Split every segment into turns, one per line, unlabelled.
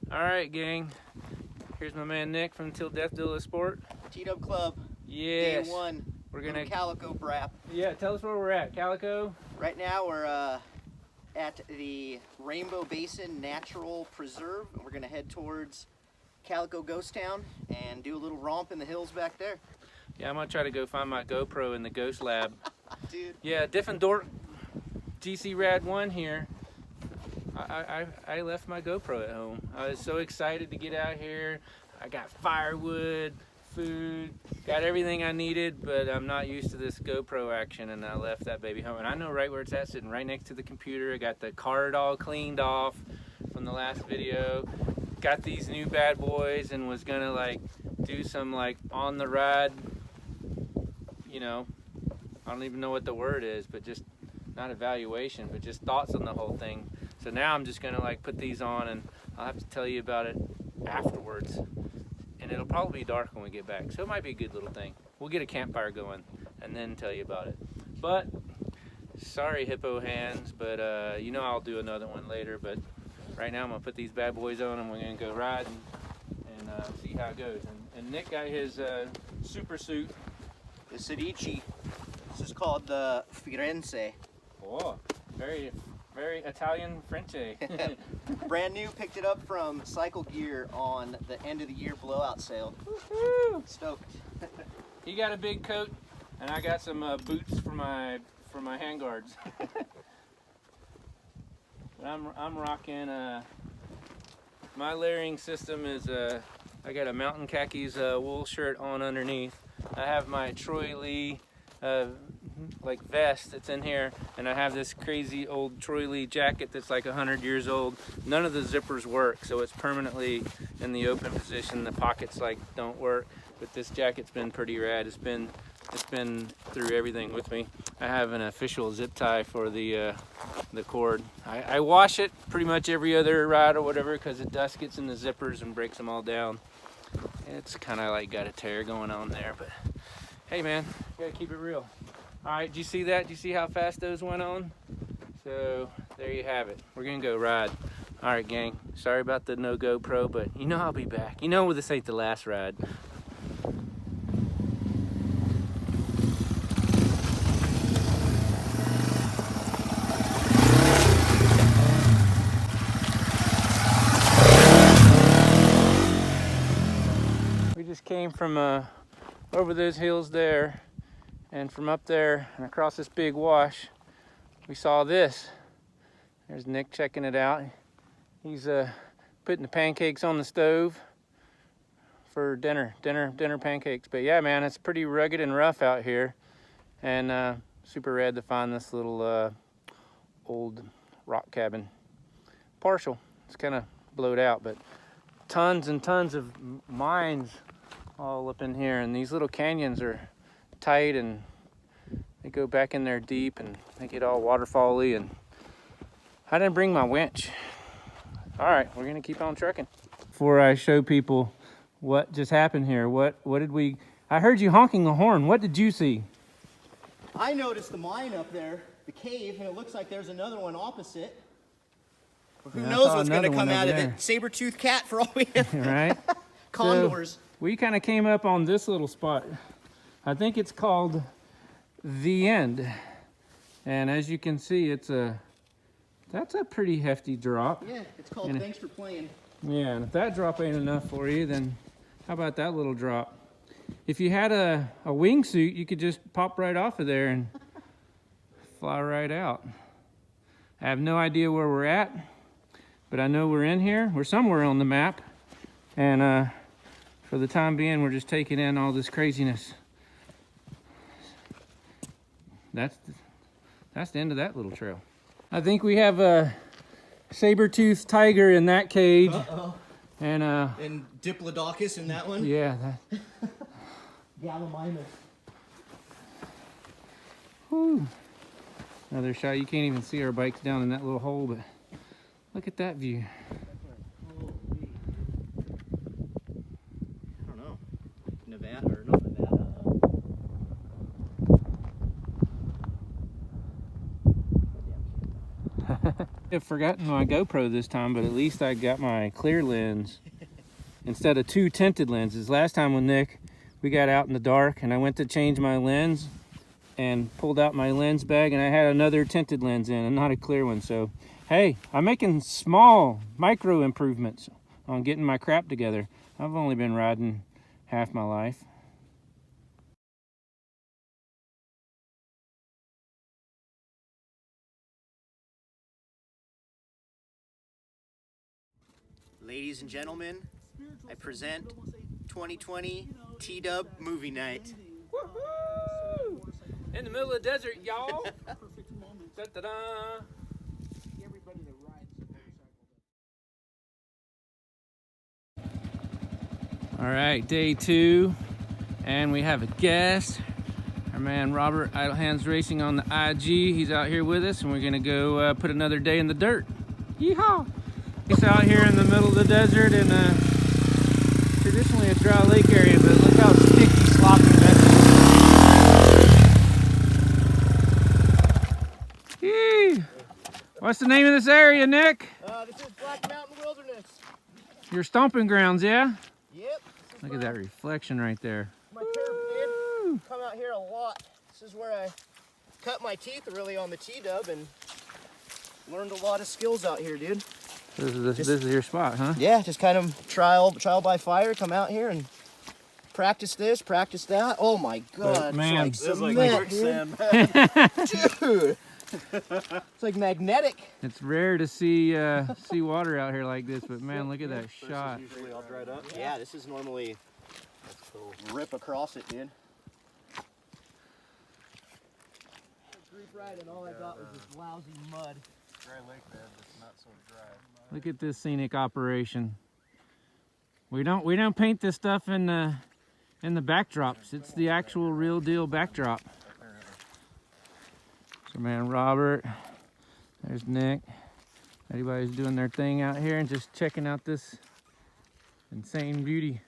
All right, gang. Here's my man Nick from Till Death Do Us Sport.
TW Club.
Yes.
Day one.
We're gonna
Calico Brap.
Yeah, tell us where we're at, Calico.
Right now we're at the Rainbow Basin Natural Preserve. We're gonna head towards Calico Ghost Town and do a little romp in the hills back there.
Yeah, I'm gonna try to go find my GoPro in the Ghost Lab.
Dude.
Yeah, Different Dork GC Rad 1 here. I left my GoPro at home. I was so excited to get out here. I got firewood, food, got everything I needed, but I'm not used to this GoPro action, and I left that baby home. And I know right where it's at, sitting right next to the computer. I got the card all cleaned off from the last video. Got these new bad boys and was gonna like do some like on the ride, you know, I don't even know what the word is, but just not evaluation, but just thoughts on the whole thing. So now I'm just gonna like put these on, and I'll have to tell you about it afterwards. And it'll probably be dark when we get back, so it might be a good little thing. We'll get a campfire going and then tell you about it. But sorry, hippo hands, but you know I'll do another one later. But right now I'm gonna put these bad boys on, and we're gonna go ride and see how it goes. And Nick got his super suit.
The Sedici. This is called the Firenze.
Oh, very Italian French.
Brand new, picked it up from Cycle Gear on the end of the year blowout sale.
Woo-hoo!
Stoked.
He got a big coat, and I got some boots for my handguards. I'm rocking. My layering system is I got a Mountain Khakis wool shirt on underneath. I have my Troy Lee like vest that's in here, and I have this crazy old Troy Lee jacket that's like 100 years old. None of the zippers work, so it's permanently in the open position. The pockets like don't work, but this jacket's been pretty rad. It's been through everything with me. I have an official zip tie for the cord. I wash it pretty much every other ride or whatever, because the dust gets in the zippers and breaks them all down. It's kind of like got a tear going on there, but hey man, you gotta keep it real. All right, do you see that? Do you see how fast those went on? So there you have it. We're gonna go ride. All right, gang. Sorry about the no GoPro, but you know I'll be back. You know this ain't the last ride. We just came from over those hills there, and from up there and across this big wash, we saw this. There's Nick checking it out. He's putting the pancakes on the stove for dinner pancakes. But yeah, man, it's pretty rugged and rough out here, and super rad to find this little old rock cabin. Partial, it's kind of blowed out, but tons and tons of mines all up in here, and these little canyons are tight, and they go back in there deep, and they get all waterfally. And I didn't bring my winch. All right, we're gonna keep on trucking. Before I show people what just happened here, what did we? I heard you honking the horn. What did you see?
I noticed the mine up there, the cave, and it looks like there's another one opposite. Who knows what's gonna come out of it? Saber-toothed cat for all we know.
Right?
Condors.
So we kind of came up on this little spot. I think it's called The End. And as you can see, that's a pretty hefty drop.
Yeah, it's called
and
Thanks for Playing.
Yeah, and if that drop ain't enough for you, then how about that little drop? If you had a wingsuit, you could just pop right off of there and fly right out. I have no idea where we're at, but I know we're in here. We're somewhere on the map. And for the time being, we're just taking in all this craziness. That's the end of that little trail. I think we have a saber-toothed tiger in that cage.
Uh-oh.
And
Diplodocus in that one?
Yeah.
Gallimimus.
Whew. Another shot. You can't even see our bikes down in that little hole, but look at that view.
I don't know. Nevada, or not Nevada.
I've forgotten my GoPro this time, but at least I got my clear lens instead of 2 tinted lenses. Last time with Nick, we got out in the dark and I went to change my lens and pulled out my lens bag and I had another tinted lens in and not a clear one. So, hey, I'm making small micro improvements on getting my crap together. I've only been riding half my life.
Ladies and gentlemen, I present 2020 TW movie night.
Woohoo! In the middle of the desert, y'all. Da-da-da. All right, day 2, and we have a guest. Our man Robert Idle Hands Racing on the IG. He's out here with us, and we're gonna go put another day in the dirt. Yeehaw! It's out here in the middle of the desert in traditionally a dry lake area, but look how sticky, sloppy that is. Yee. What's the name of this area, Nick?
This is Black Mountain Wilderness.
Your stomping grounds, yeah?
Yep.
Look at that reflection right there.
My turf pit. Come out here a lot. This is where I cut my teeth really on the TW and learned a lot of skills out here, dude.
This is your spot, huh?
Yeah, just kind of trial by fire. Come out here and practice this, practice that. Oh my God,
man,
it's like quicksand, man. Dude, it's like magnetic.
It's rare to see water out here like this, but man, look at that shot.
This is usually all dried up.
Yeah, this is normally rip across it, dude. Group ride and all I got was this lousy mud.
Dry lake bed that's not so dry.
Look at this scenic operation. We don't paint this stuff in the backdrops. It's the actual real deal backdrop. So man, Robert, there's Nick. Everybody's doing their thing out here and just checking out this insane beauty.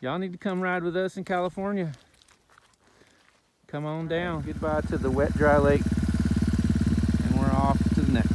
Y'all need to come ride with us in California. Come on down. Goodbye to the wet, dry lake. And we're off to the next.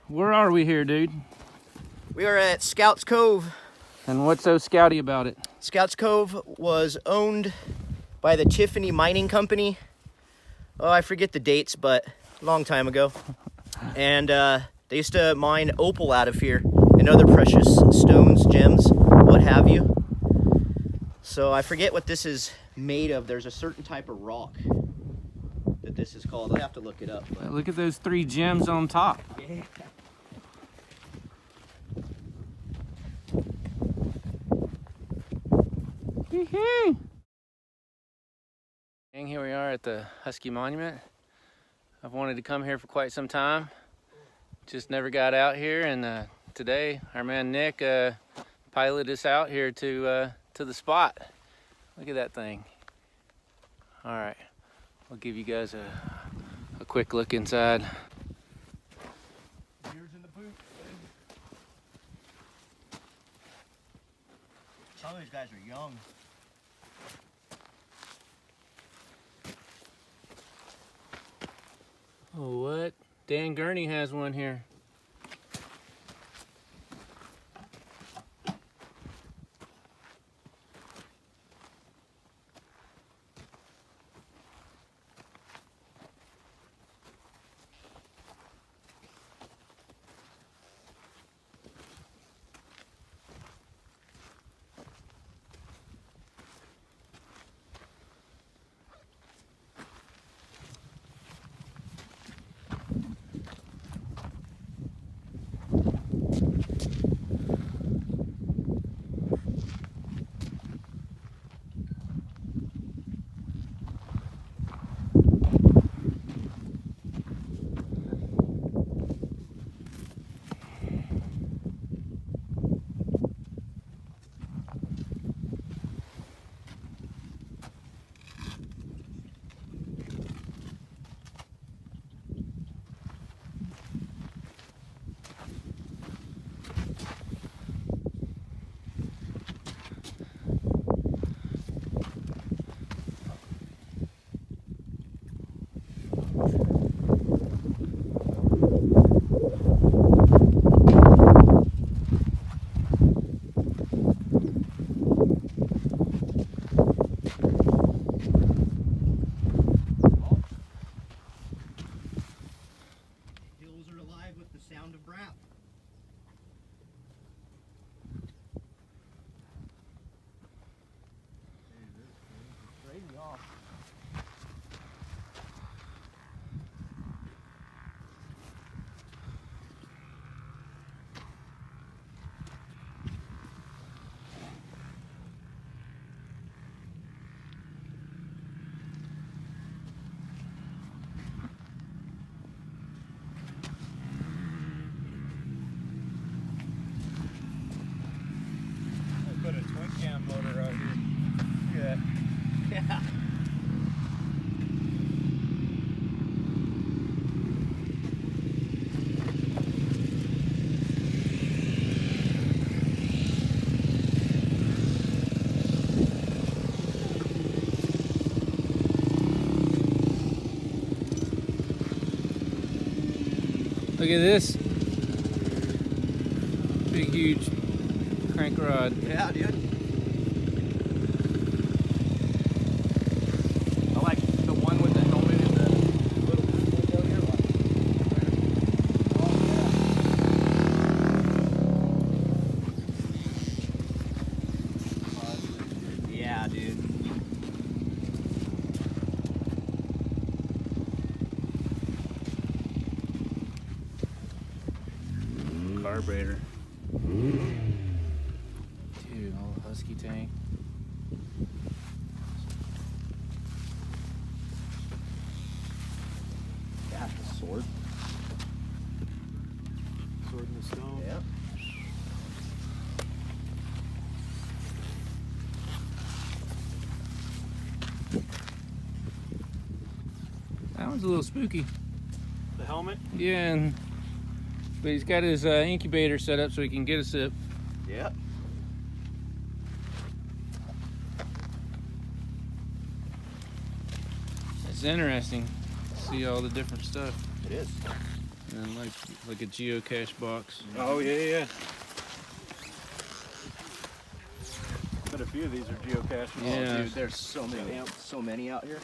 Where are we here, dude?
We are at Scouts Cove.
And what's so scouty about it?
Scouts Cove was owned by the Tiffany Mining Company. Oh, I forget the dates, but a long time ago. And they used to mine opal out of here and other precious stones, gems, what have you. So I forget what this is made of. There's a certain type of rock that this is called. I'll have to look it up. But...
Look at those 3 gems on top.
Yeah.
And here we are at the HUSKY Monument. I've wanted to come here for quite some time. Just never got out here, and today our man Nick piloted us out here to the spot. Look at that thing. All right, I'll give you guys a quick look inside.
Here's in the boot. Some of these guys are young.
Oh, what? Dan Gurney has one here.
sound of brown. Crazy off.
I put a twin cam motor out here. Yeah.
Yeah.
Look at this. Big, huge crank rod.
Yeah, dude. I like the one with the helmet and the little window here. Oh, yeah. Yeah, dude.
Carburetor. Dude, old Husky tank.
Yeah, the sword.
Sword in the stone.
Yeah.
That one's a little spooky.
The helmet.
Yeah, but he's got his incubator set up so he can get a sip.
Yep.
It's interesting to see all the different stuff.
It is.
And like a geocache box.
Oh yeah. But a few of these are geocaching.
Yeah.
Oh, dude, there's so many out here.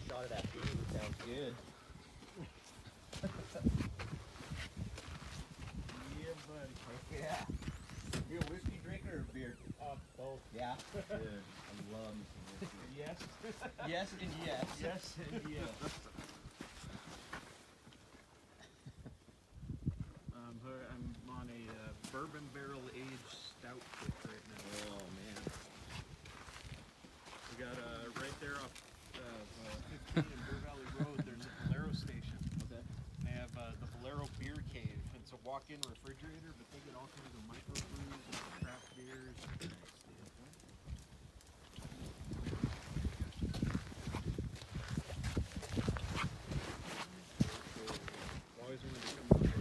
Shot of that food sounds good.
Yeah, buddy.
Yeah. You a whiskey drinker or beer?
Both.
Yeah. Dude, I love me some whiskey.
Yes.
Yes and yes.
Yes and yes. I'm on a bourbon barrel aged stout kick right now.
Oh man.
We got right there off 15 in Bear Valley Road. There's a Valero station.
Okay.
They have the Valero Beer Cave. It's a walk-in refrigerator, but they get all kinds of microbrews and craft beers. Always wanted to come out here.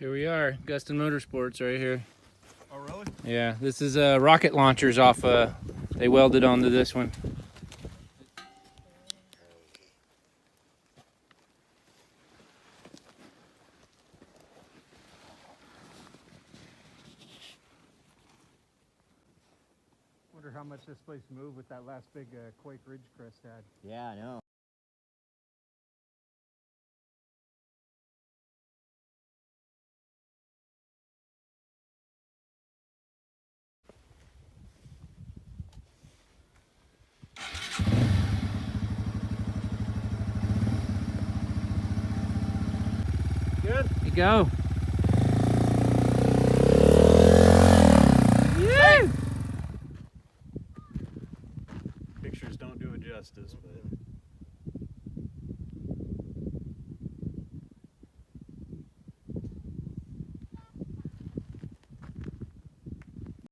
Here we are, Gustin Motorsports right here.
Oh, really?
Yeah, this is rocket launchers off. They welded onto this one.
Wonder how much this place moved with that last big Quake Ridge crest had.
Yeah, I know.
Good?
Here you go.
Pictures don't do it justice, but